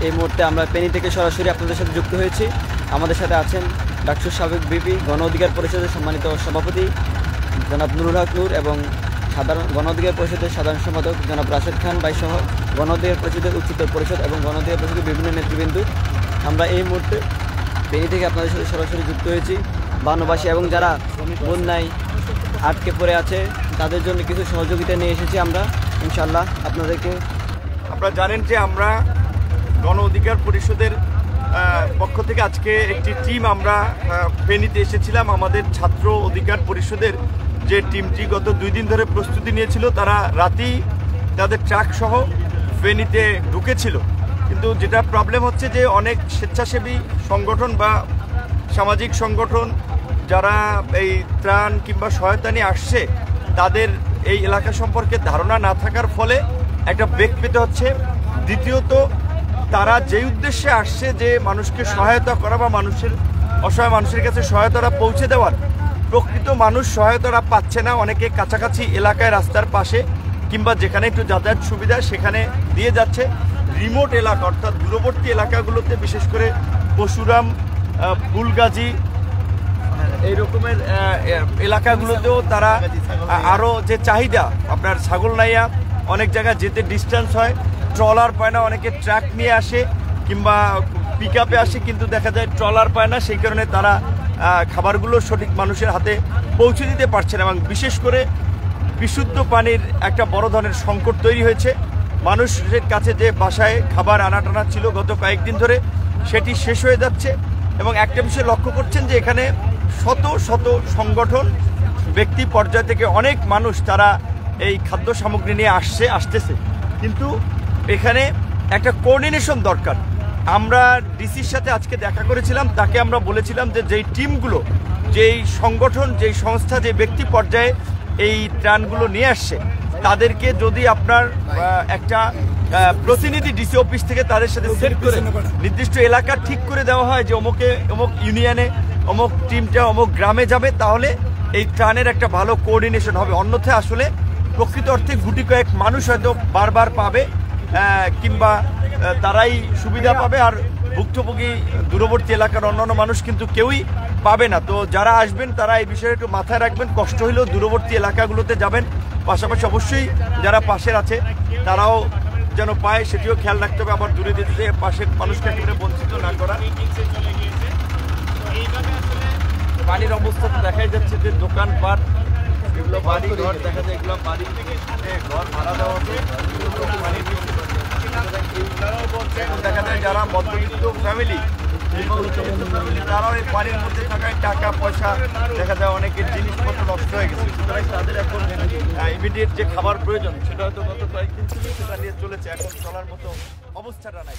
এই মুহূর্তে আমরা ফেনী থেকে সরাসরি আপনাদের সাথে যুক্ত হয়েছি। আমাদের সাথে আছেন ডাকসুর সাবেক বিপি, গণ অধিকার পরিষদের সম্মানিত সভাপতি জনাব নুরুল হক নূর এবং গণ অধিকার পরিষদের সাধারণ সম্পাদক জনাব রাশেদ খান ভাই সহ গণ অধিকার পরিষদের উচ্চতর পরিষদ এবং গণ অধিকার পরিষদের বিভিন্ন নেতৃবৃন্দ। আমরা এই মুহূর্তে ফেনী থেকে আপনাদের সাথে সরাসরি যুক্ত হয়েছি। বানবাসী এবং যারা বন্যায় আটকে পড়ে আছে তাদের জন্য কিছু সহযোগিতা নিয়ে এসেছি আমরা ইনশাআল্লাহ আপনাদেরকে। আপনারা জানেন যে আমরা গণ অধিকার পরিষদের পক্ষ থেকে আজকে একটি টিম আমরা ফেনীতে এসেছিলাম। আমাদের ছাত্র অধিকার পরিষদের যে টিমটি গত 2 দিন ধরে প্রস্তুতি নিয়েছিল, তারা রাতেই তাদের ট্রাক সহ ফেনীতে ঢুকেছিল। কিন্তু যেটা প্রবলেম হচ্ছে যে অনেক স্বেচ্ছাসেবী সংগঠন বা সামাজিক সংগঠন যারা এই ত্রাণ কিংবা সহায়তা নিয়ে আসছে, তাদের এই এলাকা সম্পর্কে ধারণা না থাকার ফলে একটা বেগ পেতে হচ্ছে। দ্বিতীয়ত, তারা যে উদ্দেশ্যে আসছে যে মানুষকে সহায়তা করা বা অসহায় মানুষের কাছে সহায়তাটা পৌঁছে দেওয়ার, প্রকৃত মানুষ সহায়তাটা পাচ্ছে না। অনেকে কাছাকাছি এলাকায় রাস্তার পাশে কিংবা যেখানে একটু যাতায়াত সুবিধা সেখানে দিয়ে যাচ্ছে। রিমোট এলাকা অর্থাৎ দূরবর্তী এলাকাগুলোতে, বিশেষ করে পশুরাম, ফুলগাজী এই রকমের এলাকাগুলোতেও তারা আরও যে চাহিদা, আপনার ছাগলনাইয়া অনেক জায়গায় যেতে ডিস্টেন্স হয়, ট্রলার পায় না, অনেকে ট্রাক নিয়ে আসে কিংবা পিক আপে আসে, কিন্তু দেখা যায় ট্রলার পায় না। সেই কারণে তারা খাবারগুলো সঠিক মানুষের হাতে পৌঁছে দিতে পারছে না এবং বিশেষ করে বিশুদ্ধ পানির একটা বড় ধরনের সংকট তৈরি হয়েছে। মানুষের কাছে যে বাসায় খাবার আনাটানা ছিল গত কয়েকদিন ধরে, সেটি শেষ হয়ে যাচ্ছে। এবং একটা বিষয় লক্ষ্য করছেন যে এখানে শত শত সংগঠন, ব্যক্তি পর্যায় থেকে অনেক মানুষ তারা এই খাদ্য সামগ্রী নিয়ে আসতেছে, কিন্তু এখানে একটা কোঅর্ডিনেশন দরকার। আমরা ডিসির সাথে আজকে দেখা করেছিলাম, তাকে আমরা বলেছিলাম যে যেই টিমগুলো, যেই সংগঠন, যেই সংস্থা, যে ব্যক্তি পর্যায়ে এই ত্রাণগুলো নিয়ে আসছে, তাদেরকে যদি আপনার একটা প্রতিনিধি ডিসি অফিস থেকে তাদের সাথে সেট করে নির্দিষ্ট এলাকা ঠিক করে দেওয়া হয় যে অমুক ইউনিয়নে অমুক টিমটা অমুক গ্রামে যাবে, তাহলে এই ত্রাণের একটা ভালো কোঅর্ডিনেশন হবে। অন্যথায় আসলে প্রকৃত অর্থে গুটি কয়েক মানুষ হয়তো বারবার পাবে কিংবা তারাই সুবিধা পাবে, আর ভুক্তভোগী দূরবর্তী এলাকার অন্যান্য মানুষ কিন্তু কেউই পাবে না। তো যারা আসবেন তারা এই বিষয়ে একটু মাথায় রাখবেন, কষ্ট হলেও দূরবর্তী এলাকাগুলোতে যাবেন। পাশাপাশি অবশ্যই যারা পাশের আছে তারাও যেন পায়, সেটিও খেয়াল রাখতে হবে। আবার দূরে দিতে পাশের মানুষকে একেবারে বঞ্চিত না করা। পানির অবস্থা তো দেখাই যাচ্ছে যে দোকানপাট, এগুলো বাড়ি ঘর দেখা যায়, এগুলো বাড়ি থেকে ঘর ভাড়া দেওয়া হবে। দেখা যায় যারা মধ্যবিত্ত ফ্যামিলি, তারাও এই পানির মধ্যে থাকায় টাকা পয়সা, দেখা যায় অনেকের জিনিসপত্র নষ্ট হয়ে গেছে। সুতরাং তাদের এখন ইমিডিয়েট যে খাবার প্রয়োজন সেটা হয়তো গত কয়েকদিন থেকে সেটা নিয়ে চলেছে, এখন চলার মতো অবস্থাটা নাই।